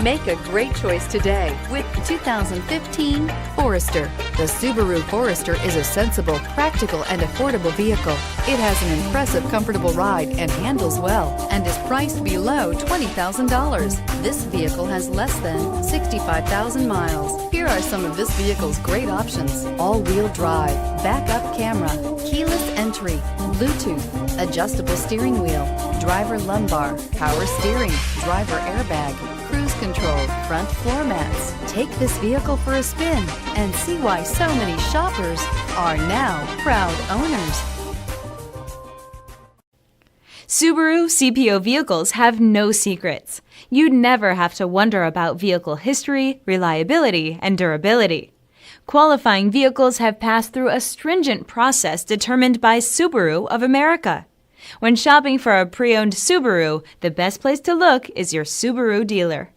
Make a great choice today with the 2015 Forester. The Subaru Forester is a sensible, practical, and affordable vehicle. It has an impressive, comfortable ride and handles well and is priced below $20,000. This vehicle has less than 65,000 miles. Here are some of this vehicle's great options: all-wheel drive, backup camera, keyless entry, Bluetooth, adjustable steering wheel, driver lumbar, power steering, driver airbag, cruise control, front floor mats. Take this vehicle for a spin and see why so many shoppers are now proud owners. Subaru CPO vehicles have no secrets. You'd never have to wonder about vehicle history, reliability, and durability. Qualifying vehicles have passed through a stringent process determined by Subaru of America. When shopping for a pre-owned Subaru, the best place to look is your Subaru dealer.